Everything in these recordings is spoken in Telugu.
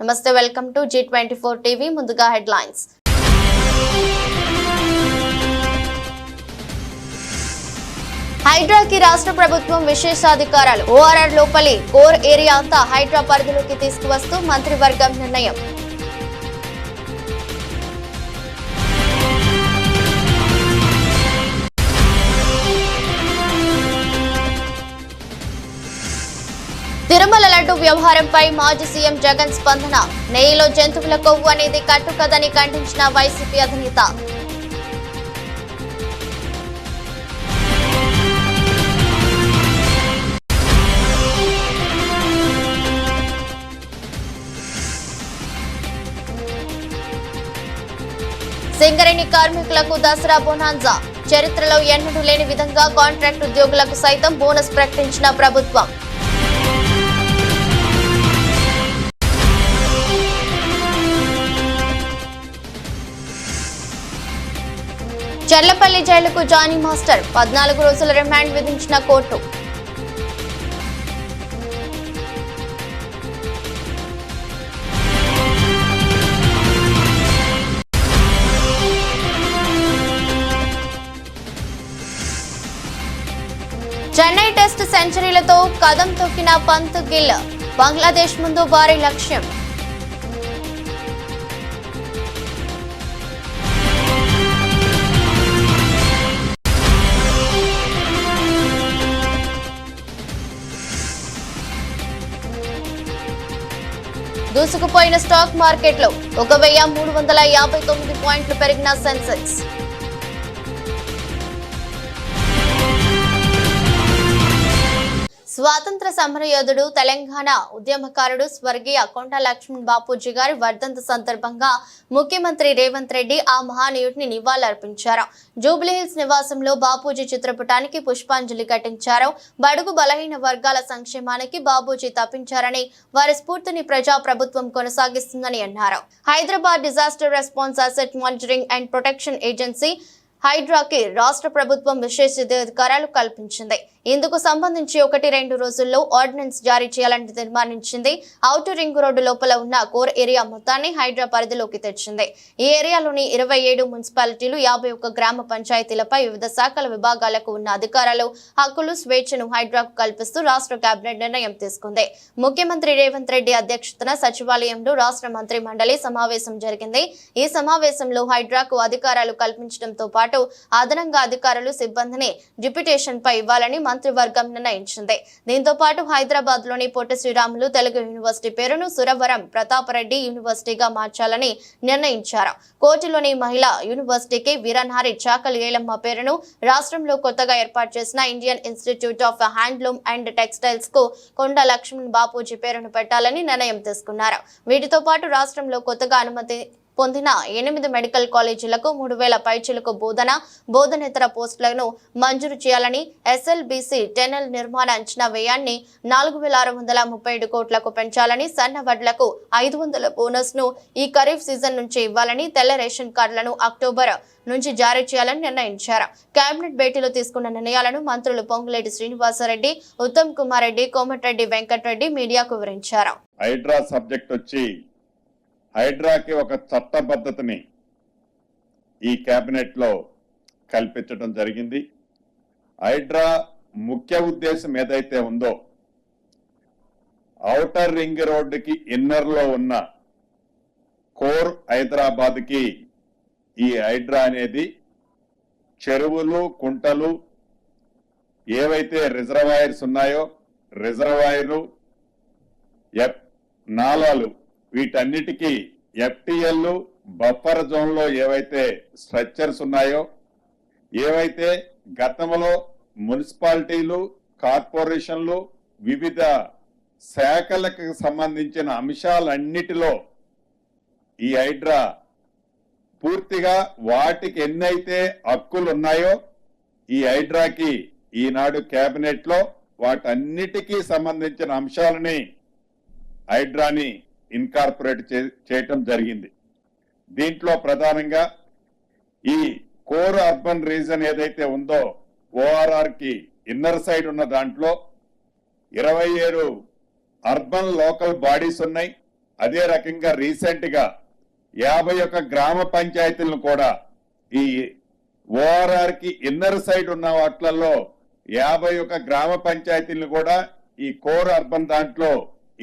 నమస్తే, వెల్కమ్ టు G24 టీవీ. ముందుగా హెడ్లైన్స్. హైడ్రాకి రాష్ట్ర ప్రభుత్వం విశేషాధికారాలు. ఓఆర్ఆర్ లోపలి కోర్ ఏరియా అంతా హైడ్రా పరిధిలోకి తీసుకువస్తూ మంత్రివర్గం నిర్ణయం. తిరుమల లడ్డు వ్యవహారంపై మాజీ సీఎం జగన్ స్పందన. నెయ్యిలో జంతువుల కొవ్వు అనేది కట్టుకదని ఖండించిన వైసీపీ అధినేత. సింగరేణి కార్మికులకు దసరా బోనాన్జా. చరిత్రలో ఎన్నడూ లేని విధంగా కాంట్రాక్ట్ ఉద్యోగులకు సైతం బోనస్ ప్రకటించిన ప్రభుత్వం. చర్లపల్లి జైలుకు జానీ మాస్టర్. 14 రోజుల రిమాండ్ విధించిన కోర్టు. చెన్నై టెస్ట్ సెంచరీలతో కదం తొక్కిన పంత్ గిల్. బంగ్లాదేశ్ ముందు భారీ లక్ష్యం. దూసుకుపోయిన స్టాక్ మార్కెట్లో 1359 పాయింట్లు పెరిగిన సెన్సెక్స్. స్వాతంత్ర సమరయోధుడు, తెలంగాణ ఉద్యమకారుడు స్వర్గీయ కొండా లక్ష్మణ్ బాపూజీ గారి వర్ధంతి సందర్భంగా ముఖ్యమంత్రి రేవంత్ రెడ్డి ఆ మహానీయుడిని నివాళులర్పించారు. జూబ్లీహిల్స్ నివాసంలో బాపూజీ చిత్రపటానికి పుష్పాంజలి ఘటించారు. బడుగు బలహీన వర్గాల సంక్షేమానికి బాపూజీ తప్పించారని, వారి స్ఫూర్తిని ప్రజా ప్రభుత్వం కొనసాగిస్తుందని అన్నారు. Hyderabad disaster response asset monitoring and protection agency హైడ్రాకి రాష్ట్ర ప్రభుత్వం విశేషాధికారాలు కల్పించింది. ఇందుకు సంబంధించి 1-2 రోజుల్లో ఆర్డినెన్స్ జారీ చేయాలని తీర్మానించింది. ఔటర్ రింగ్ రోడ్డు లోపల ఉన్న కోర్ ఏరియా మొత్తాన్ని హైడ్రా పరిధిలోకి తెచ్చింది. ఈ ఏరియాలోని 27 మున్సిపాలిటీలు, 51 గ్రామ పంచాయతీలపై వివిధ శాఖల విభాగాలకు ఉన్న అధికారాలు, హక్కులు, స్వేచ్ఛను హైడ్రాకు కల్పిస్తూ రాష్ట్ర కేబినెట్ నిర్ణయం తీసుకుంది. ముఖ్యమంత్రి రేవంత్ రెడ్డి అధ్యక్షతన సచివాలయంలో రాష్ట్ర మంత్రి మండలి సమావేశం జరిగింది. ఈ సమావేశంలో హైడ్రాకు అధికారాలు కల్పించడంతో పాటు అదనంగా అధికారులు, సిబ్బందిని డిప్యూటేషన్ పై ఇవ్వాలని మంత్రివర్గం నిర్ణయించింది. దీంతో పాటు హైదరాబాద్ లోని పొట్టి శ్రీరాములు తెలుగు యూనివర్సిటీ పేరును సురవరం ప్రతాపరెడ్డి యూనివర్సిటీగా మార్చాలని నిర్ణయించారు. కోటిలోని మహిళా యూనివర్సిటీకి వీరనారి చాకలి ఏలమ్మ పేరును, రాష్ట్రంలో కొత్తగా ఏర్పాటు చేసిన Indian institute of handloom and textiles కు కొండా లక్ష్మణ్ బాపూజీ పేరును పెట్టాలని నిర్ణయం తీసుకున్నారు. వీటితో పాటు రాష్ట్రంలో కొత్తగా అనుమతి పొందిన 8 మెడికల్ కాలేజీలకు 3000 పైచిలకు బోధనేతర పోస్టులను మంజూరు చేయాలని, SLBC టెనెల్ నిర్మాణ అంచనా వ్యయాన్ని 4637 కోట్లకు పెంచాలని, సన్న వడ్లకు 500 బోనస్ ను ఈ ఖరీఫ్ సీజన్ నుంచి ఇవ్వాలని, తెల్ల రేషన్ కార్డులను అక్టోబర్ నుంచి జారీ చేయాలని నిర్ణయించారు. కేబినెట్ భేటీలో తీసుకున్న నిర్ణయాలను మంత్రులు పొంగులేటి శ్రీనివాసరెడ్డి, ఉత్తమ్ కుమార్ రెడ్డి, కోమటిరెడ్డి వెంకటరెడ్డి మీడియాకు వివరించారు. హైడ్రా సబ్జెక్ట్ వచ్చి హైడ్రాకి ఒక చట్టబద్ధతని ఈ కేబినెట్ లో కల్పించడం జరిగింది. హైడ్రా ముఖ్య ఉద్దేశం ఏదైతే ఉందో, ఔటర్ రింగ్ రోడ్డుకి ఇన్నర్ లో ఉన్న కోర్ హైదరాబాద్ కి ఈ హైడ్రా అనేది చెరువులు, కుంటలు, ఏవైతే రిజర్వాయర్స్ ఉన్నాయో రిజర్వాయర్లు, నాలాలు, వీటన్నిటికీ FTL బఫర్ జోన్ లో ఏవైతే స్ట్రక్చర్స్ ఉన్నాయో, ఏవైతే గతంలో మున్సిపాలిటీలు, కార్పొరేషన్లు, వివిధ శాఖలకు సంబంధించిన అంశాలన్నిటిలో ఈ హైడ్రా పూర్తిగా వాటికి ఎన్నైతే హక్కులు ఉన్నాయో ఈ హైడ్రాకి ఈనాడు కేబినెట్ లో వాటన్నిటికీ సంబంధించిన అంశాలని హైడ్రాని ఇన్కార్పొరేట్ చేయటం జరిగింది. దీంట్లో ప్రధానంగా ఈ కోర్ అర్బన్ రీజన్ ఏదైతే ఉందో ORR కి ఇన్నర్ సైడ్ ఉన్న దాంట్లో 27 అర్బన్ లోకల్ బాడీస్ ఉన్నాయి. అదే రకంగా రీసెంట్ గా 51 గ్రామ పంచాయతీలను కూడా ఈ ఓఆర్ఆర్ కి ఇన్నర్ సైడ్ ఉన్న వాటిలలో 51 గ్రామ పంచాయతీలను కూడా ఈ కోర్ అర్బన్ దాంట్లో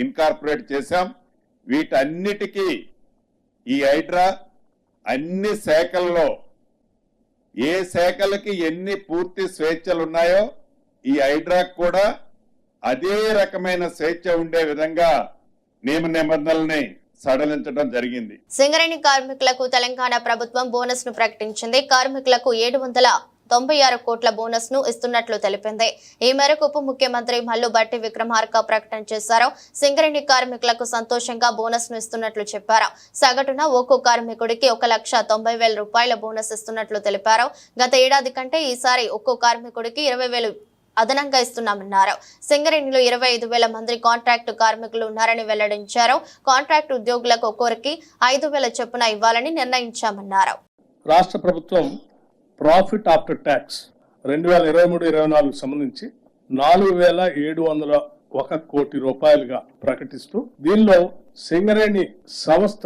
ఇన్కార్పొరేట్ చేశాం. వీటన్నిటికీ ఈ హైడ్రా అన్ని శాఖల్లో ఏ శాఖలకి ఎన్ని పూర్తి స్వేచ్ఛలు ఉన్నాయో ఈ హైడ్రాకు కూడా అదే రకమైన స్వేచ్ఛ ఉండే విధంగా నియమ నిబంధనల్ని సడలించడం జరిగింది. సింగరేణి కార్మికులకు తెలంగాణ ప్రభుత్వం బోనస్ ను ప్రకటించింది. కార్మికులకు 796 కోట్ల బోనస్ ను ఇస్తున్నట్లు తెలిపింది. ఈ మేరకు ఉప ముఖ్యమంత్రి మల్లు భట్టి విక్రమార్క ప్రకటన చేశారు. సింగరేణి కార్మికులకు సంతోషంగా బోనస్ ను ఇస్తున్నట్లు చెప్పారు. సగటున ఒక్కో కార్మికుడికి 1,90,000 రూపాయల బోనస్ ఇస్తున్నట్లు తెలిపారు. గత ఏడాది కంటే ఈసారి ఒక్కో కార్మికుడికి 20,000 అదనంగా ఇస్తున్నామన్నారు. సింగరేణిలో 25,000 మంది కాంట్రాక్టు కార్మికులు ఉన్నారని వెల్లడించారు. కాంట్రాక్టు ఉద్యోగులకు ఒక్కొరికి 5,000 చొప్పున ఇవ్వాలని నిర్ణయించామన్నారు. రాష్ట్ర ప్రభుత్వం ప్రాఫిట్ ఆఫ్టర్ ట్యాక్స్ 2023-24 సంబంధించి 4,701 కోటి రూపాయలుగా ప్రకటిస్తూ దీనిలో సింగరేణి సంస్థ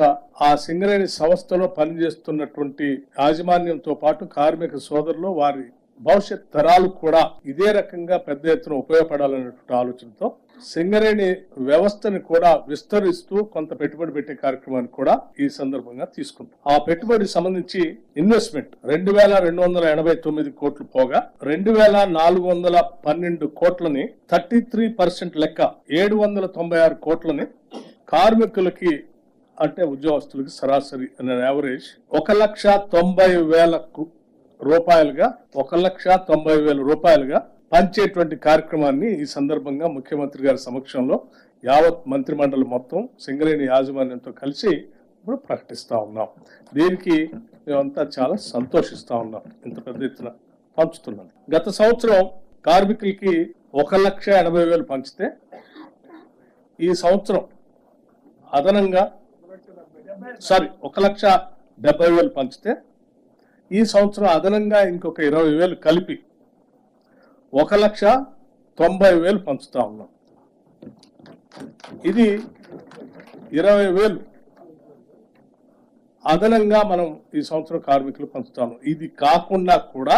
ఆ సింగరేణి సంస్థలో పనిచేస్తున్నటువంటి యాజమాన్యంతో పాటు కార్మిక సోదరులు వారి భవిష్యత్ తరాలు కూడా ఇదే రకంగా పెద్ద ఎత్తున ఉపయోగపడాలనేటువంటి ఆలోచనతో సింగరేణి వ్యవస్థని కూడా విస్తరిస్తూ కొంత పెట్టుబడి పెట్టే కార్యక్రమాన్ని కూడా ఈ సందర్భంగా తీసుకుంటాం. ఆ పెట్టుబడి సంబంధించి ఇన్వెస్ట్మెంట్ 2,289 కోట్లు పోగా 2,412 కోట్లని 33% లెక్క 796 కోట్లని కార్మికులకి అంటే ఉద్యోగస్తులకి సరాసరి యావరేజ్ 1,90,000 రూపాయలుగా 1,90,000 రూపాయలుగా పంచేటువంటి కార్యక్రమాన్ని ఈ సందర్భంగా ముఖ్యమంత్రి గారి సమక్షంలో యావత్ మంత్రిమండలి మొత్తం సింగరేణి యాజమాన్యంతో కలిసి ఇప్పుడు ప్రకటిస్తా ఉన్నాం. దీనికి మేమంతా చాలా సంతోషిస్తా ఉన్నాం. ఇంత పెద్ద ఎత్తున పంచుతున్నాం. గత సంవత్సరం కార్మికులకి 1,80,000 పంచితే ఈ సంవత్సరం అదనంగా 1,70,000 పంచితే ఈ సంవత్సరం అదనంగా ఇంకొక 20,000 కలిపి 1,90,000 పంచుతా ఉన్నాం. ఇది 20,000 అదనంగా మనం ఈ సంవత్సరం కార్మికులు పంచుతాము. ఇది కాకుండా కూడా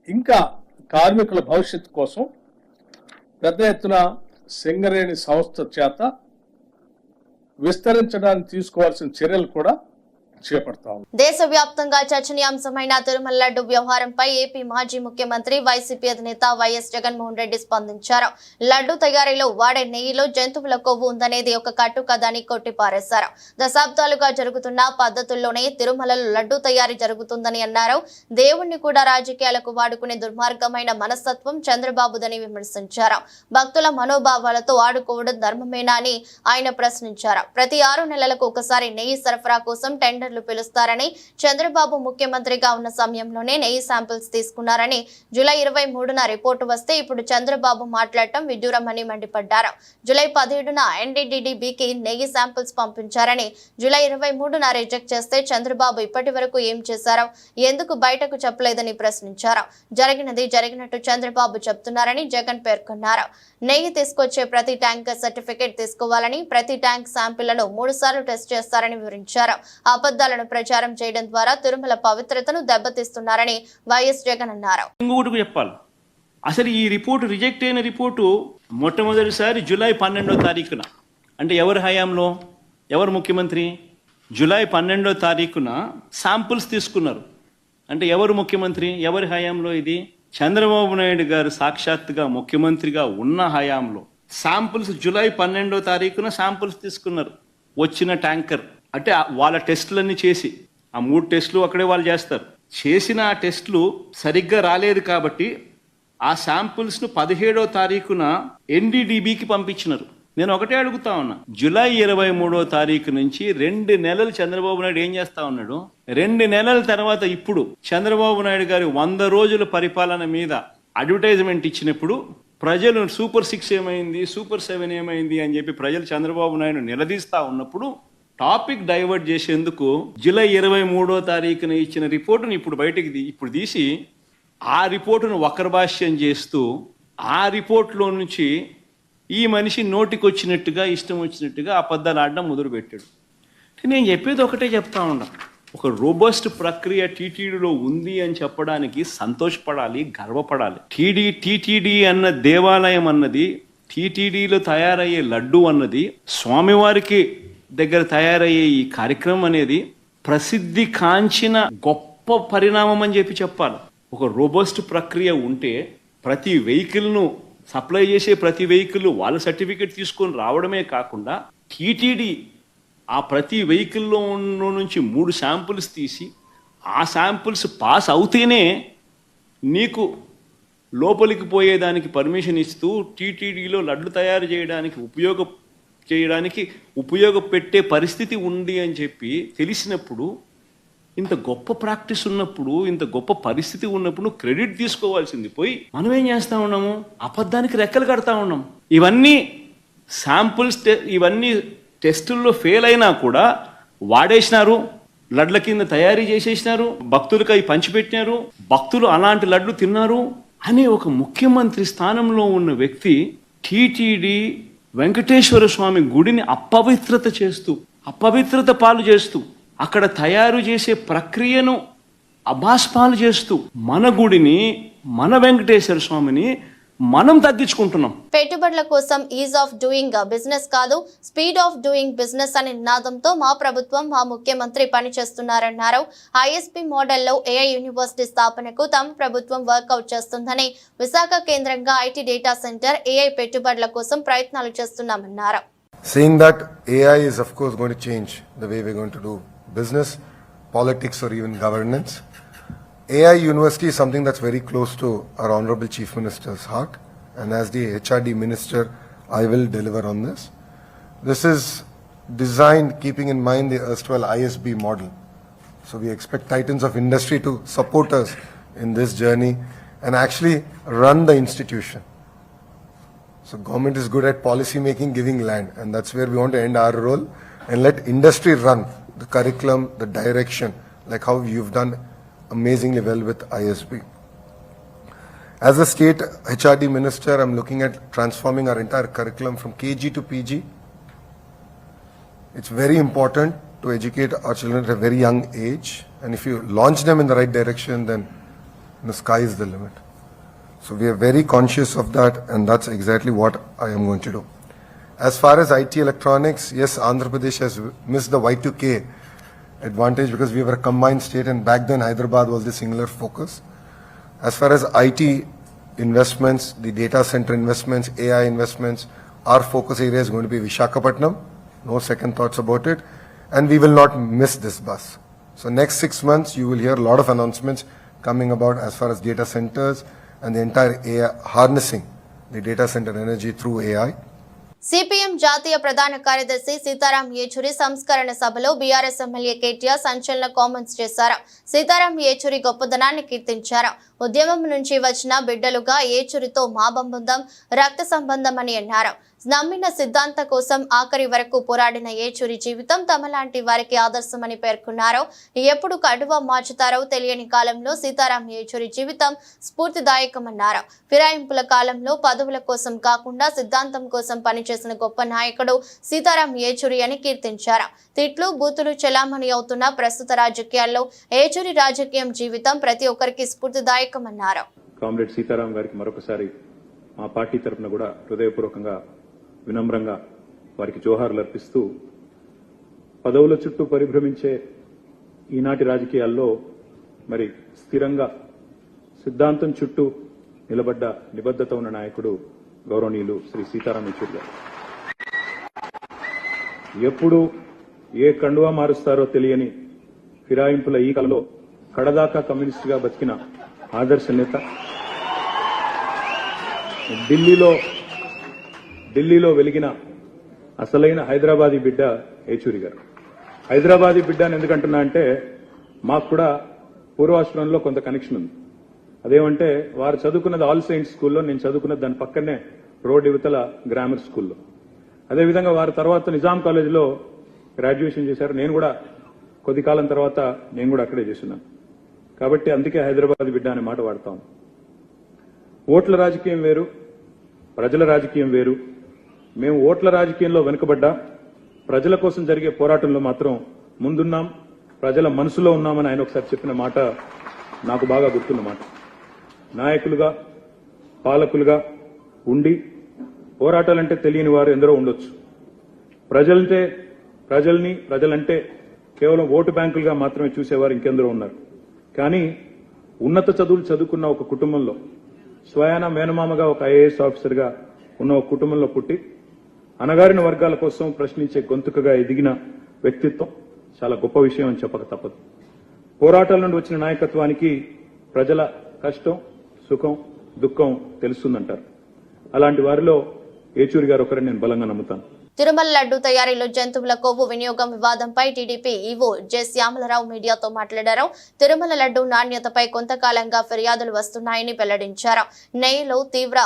ఇంకా కార్మికుల భవిష్యత్తు కోసం పెద్ద ఎత్తున సింగరేణి సంస్థ చేత విస్తరించడానికి తీసుకోవాల్సిన చర్యలు కూడా చేపడతాం. దేశవ్యాప్తంగా చర్చనీయాంశమైన తిరుమల లడ్డు వ్యవహారంపై ఏపీ మాజీ ముఖ్యమంత్రి వైసీపీ అధినేత వైఎస్ జగన్మోహన్ రెడ్డి స్పందించారు. లడ్డు తయారీలో వాడే నెయ్యిలో జంతువుల కొవ్వు ఉందనేది ఒక కట్టుకథని కొట్టిపారేశారు. దశాబ్దాలుగా జరుగుతున్న పద్ధతుల్లోనే తిరుమలలో లడ్డు తయారీ జరుగుతుందని అన్నారు. దేవుణ్ణి కూడా రాజకీయాలకు వాడుకునే దుర్మార్గమైన మనస్తత్వం చంద్రబాబుదని విమర్శించారు. భక్తుల మనోభావాలతో ఆడుకోవడం ధర్మమేనా అని ఆయన ప్రశ్నించారు. ప్రతి 6 నెలలకు ఒకసారి నెయ్యి సరఫరా కోసం టెండర్ పిలుస్తారని, చంద్రబాబు ముఖ్యమంత్రిగా ఉన్న సమయంలోనే నెయ్యి శాంపిల్స్ తీసుకున్నారని, జూలై 23న రిపోర్టు వస్తే ఇప్పుడు చంద్రబాబు మాట్లాడటం విడ్డూరమని మండిపడ్డారు. జూలై 17న NDDBకి నెయ్యి శాంపిల్స్ పంపించారని, జూలై 23న రిజెక్ట్ చేస్తే చంద్రబాబు ఇప్పటి వరకు ఏం చేశారో ఎందుకు బయటకు చెప్పలేదని ప్రశ్నించారు. జరిగినది జరిగినట్టు చంద్రబాబు చెప్తున్నారని జగన్ పేర్కొన్నారు. నెయ్యి తీసుకొచ్చే ప్రతి ట్యాంకర్ సర్టిఫికేట్ తీసుకోవాలని, ప్రతి ట్యాంక్ శాంపిళ్లను 3 సార్లు టెస్ట్ చేస్తారని వివరించారు. అబద్ధాలను ప్రచారం చేయడం ద్వారా తిరుమల పవిత్రతను దెబ్బతీస్తున్నారని వైఎస్ జగన్ అన్నారు. ఇంకొకటి చెప్పాలి, అసలు ఈ రిపోర్టు రిజెక్ట్ అయిన రిపోర్టు మొట్టమొదటిసారి జూలై 12వ తారీఖున, అంటే ఎవరి హయాంలో, ఎవరు ముఖ్యమంత్రి, జూలై 12వ తారీఖున శాంపుల్స్ తీసుకున్నారు. అంటే ఎవరు ముఖ్యమంత్రి, ఎవరి హయాంలో? ఇది చంద్రబాబు నాయుడు గారు సాక్షాత్తుగా ముఖ్యమంత్రిగా ఉన్న హయాంలో శాంపుల్స్ జూలై 12వ తారీఖున శాంపుల్స్ తీసుకున్నారు. వచ్చిన ట్యాంకర్ అంటే వాళ్ళ టెస్టులన్నీ చేసి, ఆ 3 టెస్టులు అక్కడే వాళ్ళు చేస్తారు, చేసిన ఆ టెస్టులు సరిగ్గా రాలేదు కాబట్టి ఆ శాంపుల్స్ను 17వ తారీఖున NDDBకి పంపించినారు. నేను ఒకటే అడుగుతా ఉన్నా, జూలై 23వ తారీఖు నుంచి 2 నెలలు చంద్రబాబు నాయుడు ఏం చేస్తా ఉన్నాడు? 2 నెలల తర్వాత ఇప్పుడు చంద్రబాబు నాయుడు గారి 100 రోజుల పరిపాలన మీద అడ్వర్టైజ్మెంట్ ఇచ్చినప్పుడు ప్రజలు సూపర్ 6 ఏమైంది, సూపర్ 7 ఏమైంది అని చెప్పి ప్రజలు చంద్రబాబు నాయుడు నిలదీస్తా ఉన్నప్పుడు టాపిక్ డైవర్ట్ చేసేందుకు జూలై 23వ తారీఖున ఇచ్చిన రిపోర్టును ఇప్పుడు తీసి ఆ రిపోర్టును వక్రభాష్యం చేస్తూ ఆ రిపోర్టులో నుంచి ఈ మనిషి నోటికి వచ్చినట్టుగా ఇష్టం వచ్చినట్టుగా అబద్ధాలు ఆడడం మొదలుపెట్టాడు. నేను చెప్పేది ఒకటే చెప్తా ఉన్నా, ఒక రోబస్ట్ ప్రక్రియ టీటీడీలో ఉంది అని చెప్పడానికి సంతోషపడాలి, గర్వపడాలి. టీటీడీ అన్న దేవాలయం అన్నది, టీటీడీలో తయారయ్యే లడ్డు అన్నది, స్వామివారికి దగ్గర తయారయ్యే ఈ కార్యక్రమం అనేది ప్రసిద్ధి కాంచిన గొప్ప పరిణామం అని చెప్పాలి. ఒక రోబస్ట్ ప్రక్రియ ఉంటే ప్రతి వెహికల్ను సప్లై చేసే ప్రతి వెహికల్ వాళ్ళ సర్టిఫికెట్ తీసుకొని రావడమే కాకుండా టీటీడీ ఆ ప్రతి వెహికల్లో నుంచి 3 శాంపుల్స్ తీసి ఆ శాంపుల్స్ పాస్ అవుతేనే నీకు లోపలికి పోయేదానికి పర్మిషన్ ఇస్తూ టీటీడీలో లడ్లు తయారు చేయడానికి ఉపయోగపెట్టే పరిస్థితి ఉంది అని చెప్పి తెలిసినప్పుడు, ఇంత గొప్ప ప్రాక్టీస్ ఉన్నప్పుడు, ఇంత గొప్ప పరిస్థితి ఉన్నప్పుడు క్రెడిట్ తీసుకోవాల్సింది పోయి మనం ఏం చేస్తా ఉన్నాము, అబద్ధానికి రెక్కలు కడతా ఉన్నాం. ఇవన్నీ శాంపుల్స్, ఇవన్నీ టెస్టుల్లో ఫెయిల్ అయినా కూడా వాడేసినారు, లడ్ల కింద తయారీ చేసేసినారు, భక్తులకు అవి పంచిపెట్టినారు, భక్తులు అలాంటి లడ్లు తిన్నారు అనే ఒక ముఖ్యమంత్రి స్థానంలో ఉన్న వ్యక్తి టీటీడీ వెంకటేశ్వర స్వామి గుడిని అపవిత్రత పాలు చేస్తూ అక్కడ తయారు చేసే ప్రక్రియను అభాస్పాలు చేస్తూ మన గుడిని, మన వెంకటేశ్వర స్వామిని మనం తగ్గించుకుంటున్నాం. పెట్టుబడుల కోసం ఈజ్ ఆఫ్ డూయింగ్ బిజినెస్ కాదు, స్పీడ్ ఆఫ్ డూయింగ్ బిజినెస్ అనే నినాదంతో మా ప్రభుత్వం, మా ముఖ్యమంత్రి పనిచేస్తున్నారన్నారు. ఐఎస్పీ మోడల్లో ఏఐ యూనివర్సిటీ స్థాపనకు తమ ప్రభుత్వం వర్కౌట్ చేస్తుందని, విశాఖ కేంద్రంగా ఐటీ డేటా సెంటర్ ఏఐ పెట్టుబడుల కోసం ప్రయత్నాలు చేస్తున్నామన్నారు. Saying that AI is of course going to change the way we're going to do business, politics or even governance. AI University is something that's very close to our Honorable Chief Minister's heart, and as the HRD Minister, I will deliver on this. This is designed keeping in mind the erstwhile ISB model. So we expect titans of industry to support us in this journey and actually run the institution. So government is good at policy making, giving land, and that's where we want to end our role and let industry run the curriculum, the direction, like how you've done amazingly well with ISB. As a state HRD minister, I'm looking at transforming our entire curriculum from KG to PG. It's very important to educate our children at a very young age, and if you launch them in the right direction, then the sky is the limit. So we are very conscious of that, and that's exactly what I am going to do. As far as IT electronics, yes, Andhra Pradesh has missed the Y2K advantage because we were a combined state, and back then Hyderabad was the singular focus. As far as IT investments, the data center investments, AI investments, our focus area is going to be Visakhapatnam, no second thoughts about it, and we will not miss this bus. So next 6 months you will hear a lot of announcements coming about as far as data centers and the entire AI, harnessing the data center energy through AI. CPM జాతీయ ప్రధాన కార్యదర్శి సీతారాం యేచూరి సంస్కరణ సభలో బీఆర్ఎస్ ఎమ్మెల్యే కేటీఆర్ సంచలన కామెంట్స్ చేశారు. సీతారాం యేచూరి గొప్పదనాన్ని కీర్తించారు. ఉద్యమం నుంచి వచ్చిన బిడ్డలుగా యేచూరితో మా బంధం, రక్త సంబంధం అని అన్నారు. నమ్మిన సిద్ధాంత కోసం ఆఖరి వరకు పోరాడిన యేచూరి జీవితం తమలాంటి వారికి ఆదర్శమని పేర్కొన్నారు. ఎప్పుడు కడువ మార్చుతారో తెలియని కాలంలో సీతారాం యేచూరి జీవితం స్ఫూర్తిదాయకమన్నారు. ఫిరాయింపుల కాలంలో పదవుల కోసం కాకుండా సిద్ధాంతం కోసం పనిచేసిన గొప్ప నాయకుడు సీతారాం యేచూరి అని కీర్తించారు. తిట్లు, బూతులు చెలామణి అవుతున్న ప్రస్తుత రాజకీయాల్లో యేచూరి రాజకీయం జీవితం ప్రతి ఒక్కరికి స్ఫూర్తిదాయకమన్నారు. కామ్రేడ్ సీతారాం గారికి మరొకసారి మా పార్టీ తరఫున కూడా హృదయపూర్వకంగా, వినమ్రంగా వారికి జోహార్లు అర్పిస్తూ, పదవుల చుట్టూ పరిభ్రమించే ఈనాటి రాజకీయాల్లో మరి స్థిరంగా సిద్ధాంతం చుట్టూ నిలబడ్డ నిబద్ధత ఉన్న నాయకుడు గౌరవనీయులు శ్రీ సీతారాం యేచూరి గారు. ఎప్పుడు ఏ కండువా మారుస్తారో తెలియని ఫిరాయింపుల ఈ కాలంలో కడదాకా కమ్యూనిస్టుగా బతికిన ఆదర్శ నేత, ఢిల్లీలో వెలిగిన అసలైన హైదరాబాదీ బిడ్డ యేచూరి గారు. హైదరాబాదీ బిడ్డ అని ఎందుకంటున్నా అంటే, మాకు కూడా పూర్వాశ్రమంలో కొంత కనెక్షన్ ఉంది. అదేమంటే, వారు చదువుకున్నది ఆల్ సెయింట్స్ స్కూల్లో, నేను చదువుకున్నది దాని పక్కనే రోడ్ యువతల గ్రామర్ స్కూల్లో. అదేవిధంగా వారు తర్వాత నిజాం కాలేజీలో గ్రాడ్యుయేషన్ చేశారు. నేను కూడా కొద్ది కాలం తర్వాత నేను కూడా అక్కడే చేస్తున్నాను. కాబట్టి అందుకే హైదరాబాద్ బిడ్డ అనే మాట వాడతాం. ఓట్ల రాజకీయం వేరు, ప్రజల రాజకీయం వేరు, మేము ఓట్ల రాజకీయంలో వెనుకబడ్డా ప్రజల కోసం జరిగే పోరాటంలో మాత్రం ముందున్నాం, ప్రజల మనసులో ఉన్నామని ఆయన ఒకసారి చెప్పిన మాట నాకు బాగా గుర్తున్న మాట. నాయకులుగా, పాలకులుగా ఉండి పోరాటాలంటే తెలియని వారు ఎందరో ఉండొచ్చు. ప్రజలంటే కేవలం ఓటు బ్యాంకులుగా మాత్రమే చూసేవారు ఇంకెందరో ఉన్నారు. కానీ ఉన్నత చదువులు చదువుకున్న ఒక కుటుంబంలో, స్వయాన మేనమామగా ఒక ఐఏఎస్ ఆఫీసర్గా ఉన్న ఒక కుటుంబంలో పుట్టి అణగారిన వర్గాల కోసం ప్రశ్నించే గొంతుకగా ఎదిగిన వ్యక్తిత్వం చాలా గొప్ప విషయం అని చెప్పక తప్పదు. పోరాటాల నుండి వచ్చిన నాయకత్వానికి ప్రజల కష్టం, సుఖం, దుఃఖం తెలుస్తుందంటారు. అలాంటి వారిలో ఏచూరి గారు ఒకరని నేను బలంగా నమ్ముతాను. తిరుమల లడ్డు తయారీలో జంతువుల కొవ్వు వినియోగం వివాదంపై టీడీపీ ఈవో జె శ్యామలరావు మీడియాతో మాట్లాడారు. తిరుమల లడ్డు నాణ్యతపై కొంతకాలంగా ఫిర్యాదులు వస్తున్నాయని వెల్లడించారు. నెయ్యిలో తీవ్ర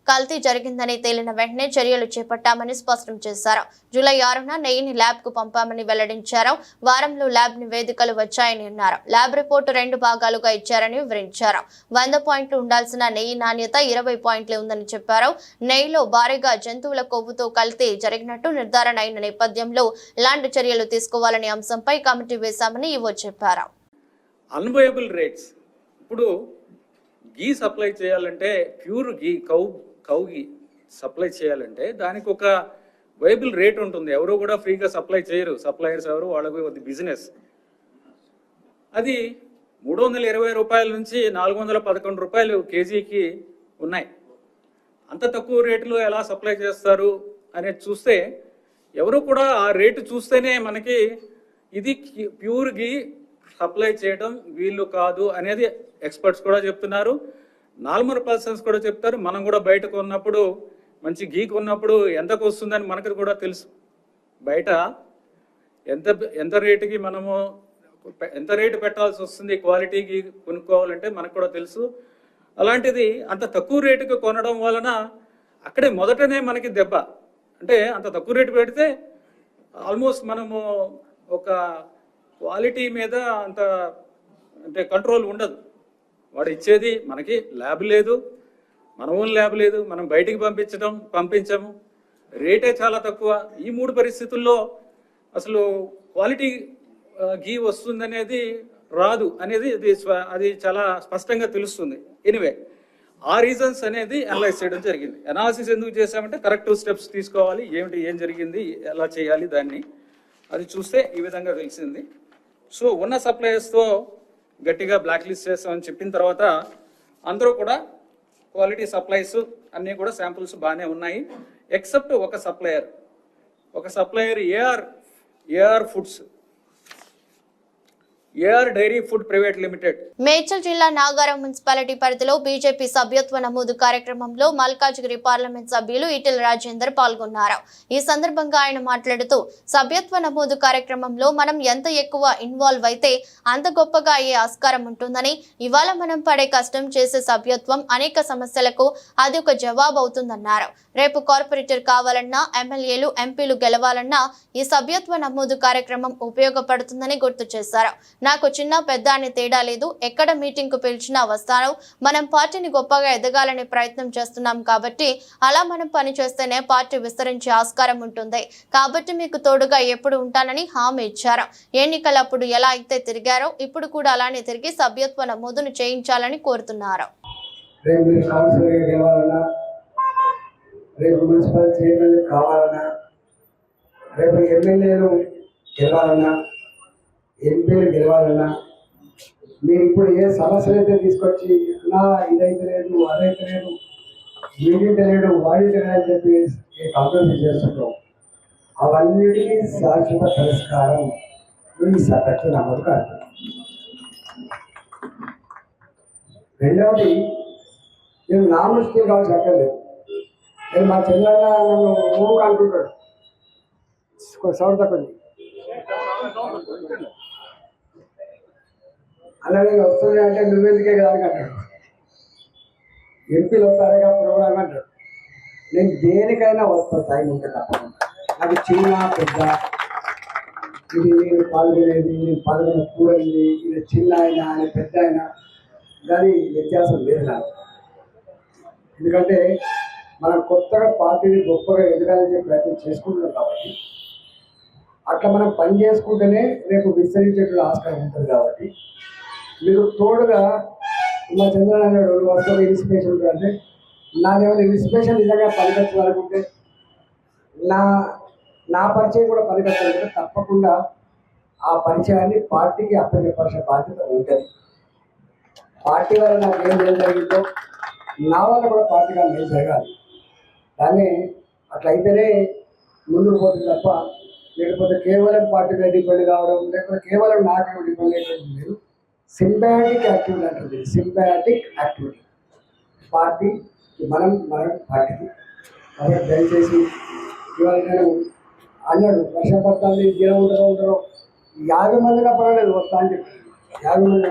కల్తీ జరిగిందని తేలిన వెంటనే చర్యలు చేపట్టామని స్పష్టం చేశారు. జూలై 6న నెయ్యిని ల్యాబ్ కు పంపామని వెల్లడించారు. వారంలో ల్యాబ్ నివేదికలు వచ్చాయని అన్నారు. ల్యాబ్ రిపోర్టు 2 భాగాలుగా ఇచ్చారని వివరించారు. 100 పాయింట్లు ఉండాల్సిన నెయ్యి నాణ్యత 20 పాయింట్లే ఉందని చెప్పారు. నెయ్యిలో భారీగా జంతువుల కొవ్వుతో కల్తీ జరిగినట్టు నిర్ధారణ అయిన నేపథ్యంలో ఎలాంటి చర్యలు తీసుకోవాలనే అంశంపై కమిటీ వేశామని ఈవో చెప్పారు. అన్వయబుల్ రేట్స్, ఇప్పుడు గీ సప్లై చేయాలంటే ప్యూర్ గీ కౌ గీ సప్లై చేయాలంటే దానికి ఒక వైబుల్ రేట్ ఉంటుంది. ఎవరు కూడా ఫ్రీగా సప్లై చేయరు. సప్లయర్స్ ఎవరు, వాళ్ళకి అది బిజినెస్. అది 320 రూపాయల నుంచి 411 రూపాయలు కేజీకి ఉన్నాయి. అంత తక్కువ రేటులో ఎలా సప్లై చేస్తారు అనేది చూస్తే ఎవరు కూడా ఆ రేటు చూస్తేనే మనకి ఇది ప్యూర్ గీ సప్లై చేయడం వీళ్ళు కాదు అనేది ఎక్స్పర్ట్స్ కూడా చెప్తున్నారు. నార్మల్ పర్సన్స్ కూడా చెప్తారు. మనం కూడా బయట కొన్నప్పుడు, మంచి గీ కొన్నప్పుడు ఎంతకు వస్తుందని మనకు కూడా తెలుసు. బయట ఎంత రేటుకి మనము ఎంత రేటు పెట్టాల్సి వస్తుంది క్వాలిటీ గీ కొనుక్కోవాలంటే మనకు కూడా తెలుసు. అలాంటిది అంత తక్కువ రేటుకి కొనడం వలన అక్కడే మొదటనే మనకి దెబ్బ. అంటే అంత తక్కువ రేటు పెడితే ఆల్మోస్ట్ మనము ఒక క్వాలిటీ మీద అంత అంటే కంట్రోల్ ఉండదు. వాడు ఇచ్చేది మనకి ల్యాబ్ లేదు, మన ఓన్ ల్యాబ్ లేదు, మనం బయటికి పంపించము, రేటే చాలా తక్కువ. ఈ 3 పరిస్థితుల్లో అసలు క్వాలిటీ గీ వస్తుందనేది రాదు అనేది అది చాలా స్పష్టంగా తెలుస్తుంది. ఎనివే ఆ రీజన్స్ అనేది అనలైజ్ చేయడం జరిగింది. అనాలిసిస్ ఎందుకు చేశామంటే కరెక్టివ్ స్టెప్స్ తీసుకోవాలి, ఏం జరిగింది, ఎలా చేయాలి దాన్ని అది చూస్తే ఈ విధంగా తెలిసింది. సో ఉన్న సప్లయర్స్తో గట్టిగా బ్లాక్ లిస్ట్ చేస్తామని చెప్పిన తర్వాత అందరూ కూడా క్వాలిటీ సప్లైస్ అన్నీ కూడా శాంపుల్స్ బాగానే ఉన్నాయి. ఎక్సెప్ట్ ఒక supplier AR foods, AR dairy food private limited. Medchal జిల్లా నాగారం మున్సిపాలిటీ పరిధిలో బీజేపీ సభ్యత్వ నమోదు కార్యక్రమంలో మల్కాజ్గిరి పార్లమెంట్ సభ్యులు ఈటెల రాజేందర్ పాల్గొన్నారు. ఈ సందర్భంగా ఆయన మాట్లాడుతూ సభ్యత్వ నమోదు కార్యక్రమంలో మనం ఎంత ఎక్కువ ఇన్వాల్వ్ అయితే అంత గొప్పగా అయ్యే ఆస్కారం ఉంటుందని, ఇవాళ మనం పడే కష్టం చేసే సభ్యత్వం అనేక సమస్యలకు అది ఒక జవాబు అవుతుందన్నారు. రేపు కార్పొరేటర్ కావాలన్నా, ఎమ్మెల్యేలు ఎంపీలు గెలవాలన్నా ఈ సభ్యత్వ నమోదు కార్యక్రమం ఉపయోగపడుతుందని గుర్తు చేశారు. నాకు చిన్న పెద్ద అని తేడా లేదు, ఎక్కడ మీటింగ్ కు పిలిచినా వస్తాను. మనం పార్టీని గొప్పగా ఎదగాలనే ప్రయత్నం చేస్తున్నాం కాబట్టి అలా మనం పని చేస్తేనే పార్టీ విస్తరించే ఆస్కారం ఉంటుంది. కాబట్టి మీకు తోడుగా ఎప్పుడు ఉంటానని హామీ ఇచ్చారు. ఎన్నికలప్పుడు ఎలా అయితే తిరిగారో ఇప్పుడు కూడా అలానే తిరిగి సభ్యత్వ నమోదును చేయించాలని కోరుతున్నారు. రేపు మున్సిపల్ చైర్మన్ కావాలన్నా, రేపు ఎమ్మెల్యేలు గెలవాలన్నా, ఎంపీలు గెలవాలన్నా, మీరు ఇప్పుడు ఏ సమస్యలు అయితే తీసుకొచ్చి అలా ఇదైతే లేదు, అదైతే లేదు, వీడింటే లేడు, వాడింటే అని చెప్పి ఏ కాంప్రమైజ్ చేస్తుంటాం, అవన్నిటికీ శాశ్వత పరిష్కారం ఈ సభ్యత్వ నమోదు కార్యక్రమం. రెండవది, నేను నామస్కీలు కావాల్సి అక్కర్లేదు. నేను మా చెల్లెళ్ళ నన్ను ఊరుకు అనుకుంటాడు, సౌండ్ తప్పండి, అలాగే వస్తుంది అంటే నువ్వెందుకే కదా అని అంటాడు. ఎంపీలు వస్తారుగా ప్రోగ్రామ్ అంటాడు. నేను దేనికైనా వస్తా టైం ఉంటే తప్పకుండా. నాకు చిన్న పెద్ద, ఇది నేను పాల్గొనేది, నేను పాల్గొన కూడది, ఇది చిన్న అయినా అని పెద్ద అయినా కానీ వ్యత్యాసం లేదు నాకు. ఎందుకంటే మనం కొత్తగా పార్టీని గొప్పగా ఎదగాలని ప్రయత్నం చేసుకుంటున్నాం కాబట్టి అట్లా మనం పని చేసుకుంటేనే రేపు విస్తరించేటువంటి ఆస్కారం ఉంటుంది. కాబట్టి మీరు తోడుగా మా చంద్రబాబు నాయుడు వరుసగా ఇన్స్పిరేషన్ ఉంటుంది. నాదేమైనా ఇన్స్పిరేషన్ నిజంగా పనికొచ్చాలనుకుంటే నా పరిచయం కూడా పనికొచ్చాలంటే తప్పకుండా ఆ పరిచయాన్ని పార్టీకి అప్పచెప్పాల్సిన బాధ్యత ఉంటుంది. పార్టీ వల్ల నాకు ఏం జరిగిందో నా వల్ల కూడా పార్టీ వల్ల ఏం జరగాలి. కానీ అట్లయితేనే ముందుకు పోతుంది తప్ప లేకపోతే కేవలం పార్టీ మీద డిపెండ్ కావడం లేకపోతే కేవలం నాకు డిపెండ్ అయ్యేది లేదు. సింబయాటిక్ యాక్టివిటీ అంటుంది. సింబయాటిక్ యాక్టివిటీ పార్టీ మనం పార్టీకి. కాబట్టి దయచేసి ఇవాళ నేను అన్నాడు వర్షం పడుతుంది జనం ఉంటారో 50 మందిగా పర్వాలేదు వస్తా అని చెప్పి 50 మంది.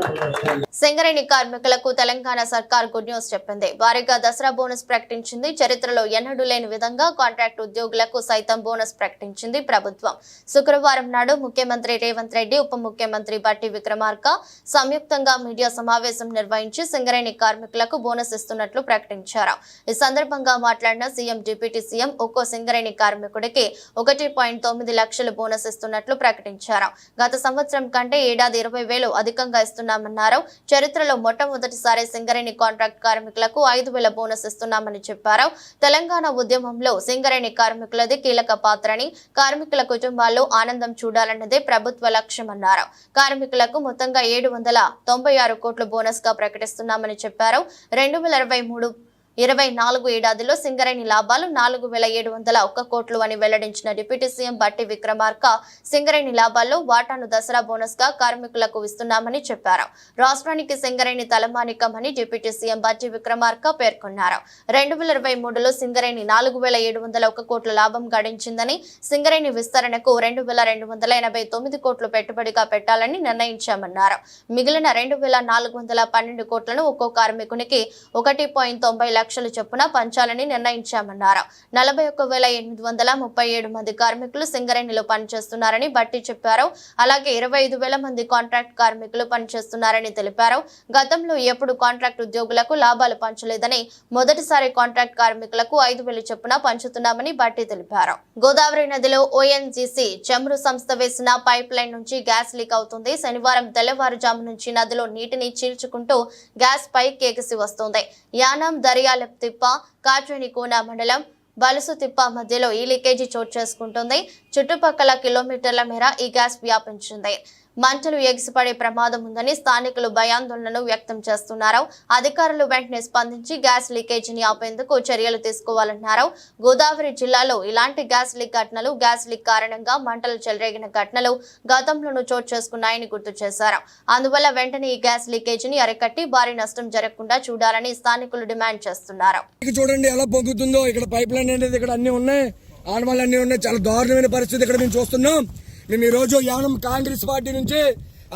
సింగరేణి కార్మికులకు తెలంగాణ సర్కార్ గుడ్ న్యూస్ చెప్పింది. భారీగా దసరా బోనస్ ప్రకటించింది. చరిత్రలో ఎన్నడూ లేని విధంగా కాంట్రాక్ట్ ఉద్యోగులకు సైతం బోనస్ ప్రకటించింది ప్రభుత్వం. శుక్రవారం నాడు ముఖ్యమంత్రి రేవంత్ రెడ్డి, ఉప ముఖ్యమంత్రి బట్టి విక్రమార్క సంయుక్తంగా మీడియా సమావేశం నిర్వహించి సింగరేణి కార్మికులకు బోనస్ ఇస్తున్నట్లు ప్రకటించారు. ఈ సందర్భంగా మాట్లాడిన సీఎం, డిప్యూటీ సీఎం ఒక్కో సింగరేణి కార్మికుడికి 1.9 లక్షలు బోనస్ ఇస్తున్నట్లు ప్రకటించారు. గత సంవత్సరం కంటే ఏడాది 20,000 అధికంగా ఇస్తున్నామన్నారు. చరిత్రలో మొట్టమొదటిసారి సింగరేణి కాంట్రాక్ట్ కార్మికులకు 5,000 బోనస్ ఇస్తున్నామని చెప్పారు. తెలంగాణ ఉద్యమంలో సింగరేణి కార్మికులది కీలక పాత్రని, కార్మికుల కుటుంబాల్లో ఆనందం చూడాలన్నదే ప్రభుత్వ లక్ష్యమన్నారు. కార్మికులకు మొత్తంగా 796 కోట్లు బోనస్ గా ప్రకటిస్తున్నామని చెప్పారు. 2023-24 ఏడాదిలో సింగరేణి లాభాలు 4,701 కోట్లు అని వెల్లడించిన డిప్యూటీ సీఎం బట్టి విక్రమార్క సింగరేణి లాభాల్లో వాటాను దసరా బోనస్ గా కార్మికులకు ఇస్తున్నామని చెప్పారు. రాష్ట్రానికి సింగరేణి తలమానికమని డిప్యూటీ సీఎం బట్టి విక్రమార్క పేర్కొన్నారు. 2023లో సింగరేణి 4,701 కోట్ల లాభం గడించిందని, సింగరేణి విస్తరణకు 2,289 కోట్లు పెట్టుబడిగా పెట్టాలని నిర్ణయించామన్నారు. మిగిలిన 2,412 కోట్లను ఒక్కో కార్మికునికి 1.90 లక్షలు చొప్పున పంచాలని నిర్ణయించామన్నారు. 41,837 మంది కార్మికులు సింగరేణిలో పనిచేస్తున్నారని బట్టి చెప్పారు. అలాగే 25,000 మంది కాంట్రాక్ట్ కార్మికులు పనిచేస్తున్నారని తెలిపారు. గతంలో ఎప్పుడు కాంట్రాక్ట్ ఉద్యోగులకు లాభాలు పంచలేదని, మొదటిసారి కాంట్రాక్ట్ కార్మికులకు 5,000 చొప్పున పంచుతున్నామని బట్టి తెలిపారు. గోదావరి నదిలో ఓఎన్జీసీ చమురు సంస్థ వేసిన పైప్ లైన్ నుంచి గ్యాస్ లీక్ అవుతుంది. శనివారం తెల్లవారుజాము నుంచి నదిలో నీటిని చీల్చుకుంటూ గ్యాస్ పైకి ఎగిసి వస్తుంది. యానం, దర్యాలతిప్ప, కాట్రేనికోన మండలం బలుసుతిప్ప మధ్యలో ఈ లీకేజీ చోటు చేసుకుంటుంది. చుట్టుపక్కల కిలోమీటర్ల మేర ఈ గ్యాస్ వ్యాపించింది. మంటలు ఎగిసిపడే ప్రమాదం ఉందని స్థానికులు భయాందోళనను వ్యక్తం చేస్తున్నారు. అధికారులు వెంటనే స్పందించి గ్యాస్ లీకేజీని ఆపేందుకు చర్యలు తీసుకోవాలన్నారు. గోదావరి జిల్లాలో ఇలాంటి గ్యాస్ లీక్ ఘటనలు, గ్యాస్ లీక్ కారణంగా మంటలు చెలరేగిన ఘటనలు గతంలోనూ చోటు చేసుకున్నాయని గుర్తు చేశారు. అందువల్ల వెంటనే ఈ గ్యాస్ లీకేజీని అరికట్టి భారీ నష్టం జరగకుండా చూడాలని స్థానికులు డిమాండ్ చేస్తున్నారు. చూడండి ఎలా పొంగుతుందో. ఇక్కడ పైప్ లైన్ అనేది ఇక్కడ అన్ని ఉన్నాయి, ఆనవాళ్ళు అన్ని ఉన్నాయి. చాలా దారుణమైన పరిస్థితి ఇక్కడ మేము చూస్తున్నాం. మేము ఈ రోజు యానం కాంగ్రెస్ పార్టీ నుంచి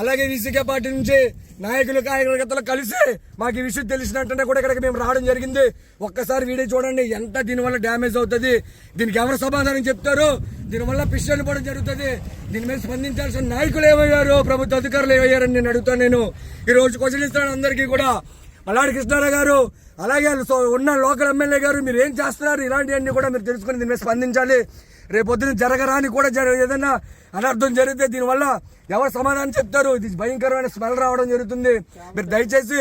అలాగే విసికే పార్టీ నుంచి నాయకులు కార్యకర్తలు కలిసి మాకు ఈ విషయం తెలిసినట్టుంటే కూడా ఇక్కడికి మేము రావడం జరిగింది. ఒక్కసారి వీడియో చూడండి, ఎంత దీనివల్ల డ్యామేజ్ అవుతుంది, దీనికి ఎవరు సమాధానం చెప్తారు, దీనివల్ల పిస్టల్ పడడం జరుగుతుంది. దీని మీద స్పందించాల్సిన నాయకులు ఏమయ్యారు, ప్రభుత్వ అధికారులు ఏమయ్యారని నేను అడుగుతాను. నేను ఈ రోజు క్వశ్చన్ ఇస్తాను అందరికీ కూడా. మల్లాడి కృష్ణారావు గారు అలాగే ఉన్న లోకల్ ఎమ్మెల్యే గారు మీరు ఏం చేస్తున్నారు, ఇలాంటివన్నీ కూడా మీరు తెలుసుకుని దీని మీద స్పందించాలి. రేపొద్దున జరగరాని కూడా ఏదైనా అనర్థం జరిగితే దీనివల్ల ఎవరు సమాధానం చెప్తారు. ఇది భయంకరమైన స్మెల్ రావడం జరుగుతుంది. మీరు దయచేసి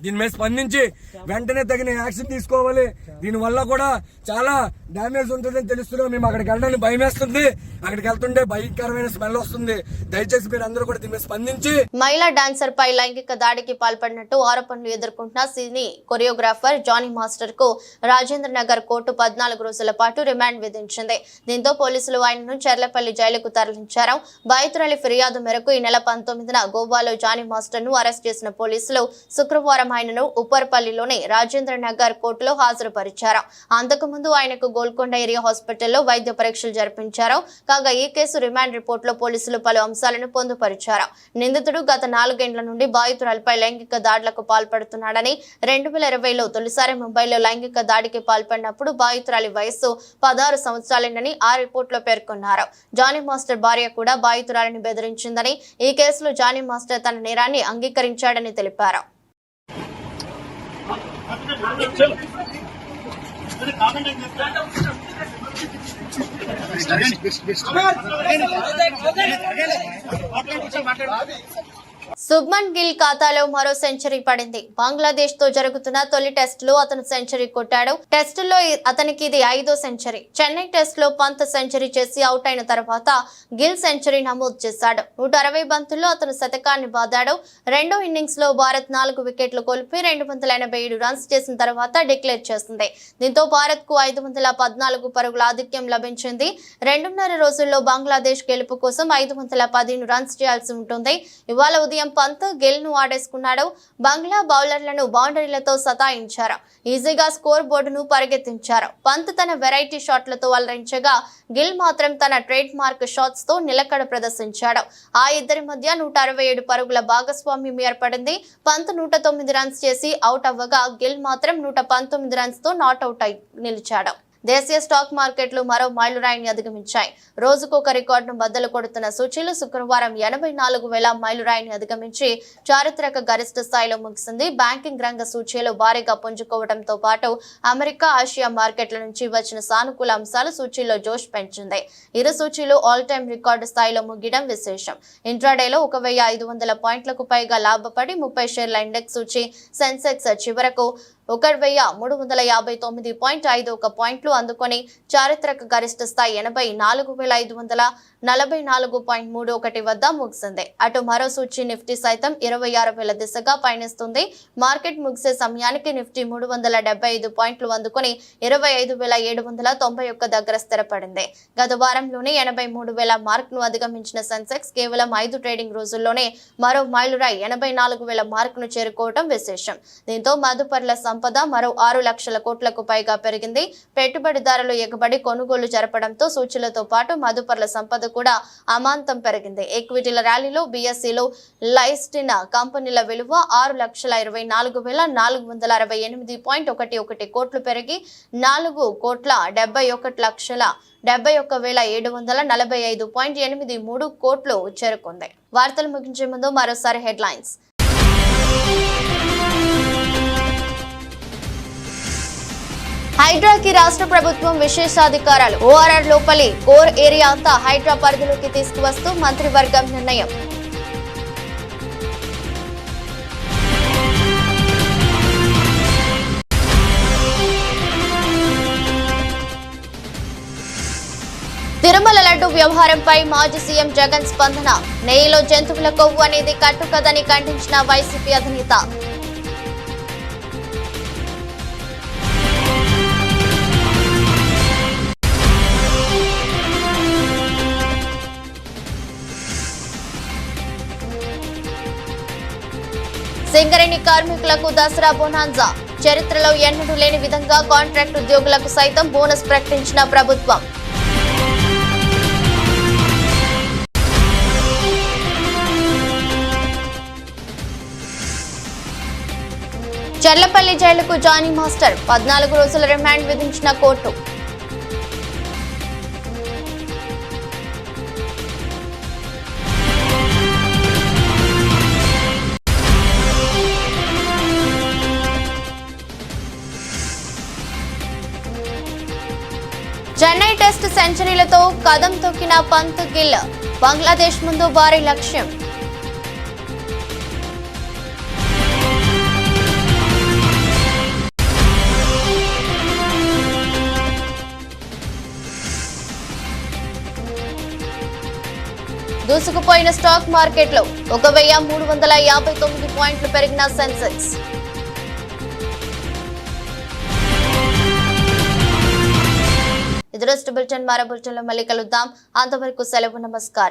దీని మీద స్పందించి వెంటనే తగిన యాక్షన్ తీసుకోవాలి. దీనివల్ల కూడా చాలా డ్యామేజ్ ఉంటుందని తెలుస్తున్నాం. మేము అక్కడికి వెళ్ళడానికి భయం వేస్తుంది, అక్కడికి వెళ్తుంటే భయంకరమైన స్మెల్ వస్తుంది. దయచేసి మీరు అందరూ కూడా దీని మీద స్పందించి. మహిళా డాన్సర్ పై లైంగిక దాడికి పాల్పడినట్టు ఆరోపణలు ఎదుర్కొంటున్న సినీ కొరియోగ్రాఫర్ జానీ మాస్టర్ కు రాజేంద్ర నగర్ కోర్టు 14 రోజుల పాటు రిమాండ్ విధించింది. దీంతో పోలీసులు ఆయనను చెర్లపల్లి జైలుకు తరలించారు. బాధితురాలి ఫిర్యాదు మేరకు ఈ నెల 19న గోవాలో జానీ మాస్టర్ ను అరెస్ట్ చేసిన పోలీసులు శుక్రవారం ఆయనను ఉప్పర్పల్లిలోని రాజేంద్ర నగర్ కోర్టులో హాజరుపరిచారు. అంతకుముందు ఆయనకు గోల్కొండ ఏరియా హాస్పిటల్లో వైద్య పరీక్షలు జరిపించారు. కాగా ఈ కేసు రిమాండ్ రిపోర్ట్ లో పోలీసులు పలు అంశాలను పొందుపరిచారు. నిందితుడు గత 4 ఏళ్ల నుండి బాధితురాలపై లైంగిక దాడులకు పాల్పడుతున్నాడని, 2020లో తొలిసారి ముంబైలో లైంగిక దాడికి పాల్పడినప్పుడు బాధితురాలి వయస్సు 16 సంవత్సరాలేనని ఆ రిపోర్ట్ లో పేర్కొన్నారు. జానీ మాస్టర్ భార్య కూడా బాధితురాలిని బెదిరించిందని, ఈ కేసులో జానీ మాస్టర్ తన నేరాన్ని అంగీకరించాడని తెలిపారు. శుభ్మన్ గిల్ ఖాతాలో మరో సెంచరీ పడింది. బంగ్లాదేశ్ తో జరుగుతున్న తొలి టెస్ట్ లో అతను సెంచరీ కొట్టాడు. టెస్టులో అతనికి ఇది 5వ సెంచరీ. చెన్నై టెస్ట్ లో పంత్ సెంచరీ చేసి అవుట్ అయిన తర్వాత గిల్ సెంచరీ నమోదు చేశాడు. 160 బంతుల్లో అతను శతకాన్ని బాదాడు. రెండో ఇన్నింగ్స్ లో భారత్ 4 వికెట్లు కోల్పి 287 రన్స్ చేసిన తర్వాత డిక్లేర్ చేసింది. దీంతో భారత్ కు 514 పరుగుల ఆధిక్యం లభించింది. 2.5 రోజుల్లో బంగ్లాదేశ్ గెలుపు కోసం 515 రన్స్ చేయాల్సి ఉంటుంది. ఇవాళ ఉదయం పంత్ గిల్ ను ఆడేసుకున్నాడు. బంగ్లా బౌలర్లను బౌండరీలతో సతాయించారు. ఈజీగా స్కోర్ బోర్డును పరిగెత్తించారు. పంత్ తన వెరైటీ షాట్లతో అలరించగా గిల్ మాత్రం తన ట్రేడ్ మార్క్ షాట్స్ తో నిలకడ ప్రదర్శించాడు. ఆ ఇద్దరి మధ్య 167 పరుగుల భాగస్వామ్యం ఏర్పడింది. పంత్ 109 రన్స్ చేసి అవుట్ అవ్వగా గిల్ మాత్రం 119 రన్స్ తో నాట్అవుట్ అయి నిలిచాడు. దేశీయ స్టాక్ మార్కెట్లు మరో మైలురాయిని అధిగమించాయి. రోజుకొక రికార్డును బద్దలు కొడుతున్న సూచీలు శుక్రవారం 84,000 మైలురాయిని అధిగమించి చారిత్రక గరిష్ట స్థాయిలో ముగిసింది. బ్యాంకింగ్ రంగ సూచీలు భారీగా పుంజుకోవడంతో పాటు అమెరికా, ఆసియా మార్కెట్ల నుంచి వచ్చిన సానుకూల అంశాలు సూచీల్లో జోష్ పెంచింది. ఇరు సూచీలు ఆల్ టైమ్ రికార్డు స్థాయిలో ముగియడం విశేషం. ఇంట్రాడేలో 1,500 పాయింట్లకు పైగా లాభపడి 30 షేర్ల ఇండెక్స్ సూచీ సెన్సెక్స్ చివరకు 1,159.51 పాయింట్లు అందుకొని చారిత్రక గరిష్ట స్థాయి 84,544.31 వద్ద ముగిసింది. అటు మరో సూచీ నిఫ్టీ సైతం 26,000 దిశగా పయనిస్తుంది. మార్కెట్ ముగిసే సమయానికి నిఫ్టీ 375 పాయింట్లు అందుకొని 25,791 దగ్గర స్థిరపడింది. గత వారంలోనే 83,000 మార్క్ ను అధిగమించిన సెన్సెక్స్ కేవలం 5 ట్రేడింగ్ రోజుల్లోనే మరో మైలురాయి 84,000 మార్క్ ను చేరుకోవడం విశేషం. దీంతో మదుపర్ల సంపద మరో 6 లక్షల కోట్లకు పైగా పెరిగింది. పెట్టుబడిదారులు ఎగబడి కొనుగోలు జరపడంతో సూచీలతో పాటు మదుపర్ల సంపద కూడా అమాంతం పెరిగింది. ఈక్విటీల ర్యాలీలో బీఎస్ఈలో లైస్టిన కంపెనీల విలువ 6,24,468.11 కోట్లు పెరిగి 4,71,71,745.83 కోట్లు చేరుకుంది. వార్తలు ముగించే ముందు మరోసారి హెడ్లైన్స్. హైడ్రాకి రాష్ట్ర ప్రభుత్వం విశేషాధికారాలు. ఓఆర్ఆర్ లోపలి కోర్ ఏరియా అంతా హైడ్రా పరిధిలోకి తీసుకువస్తూ మంత్రివర్గం నిర్ణయం. తిరుమల లడ్డు వ్యవహారంపై మాజీ సీఎం జగన్ స్పందన. నెయ్యిలో జంతువుల కొవ్వు అనేది కట్టుకదని ఖండించిన వైసీపీ అధినేత. సింగరేణి కార్మికులకు దసరా బోనాంజా. చరిత్రలో ఎన్నడూ లేని విధంగా కాంట్రాక్ట్ ఉద్యోగులకు సైతం బోనస్ ప్రకటించిన ప్రభుత్వం. చర్లపల్లి జైలుకు జానీ మాస్టర్. 14 రోజుల రిమాండ్ విధించిన కోర్టు. చెన్నై టెస్ట్ సెంచరీలతో కదం తొక్కిన పంత్ గిల్. బంగ్లాదేశ్ ముందు భారీ లక్ష్యం. దూసుకుపోయిన స్టాక్ మార్కెట్లో 1,359 పాయింట్లు పెరిగిన సెన్సెక్స్. ఇది బులెటిన్. మరో బులెటిన్లో మళ్ళీ కలుద్దాం. అంతవరకు సెలవు. నమస్కారం.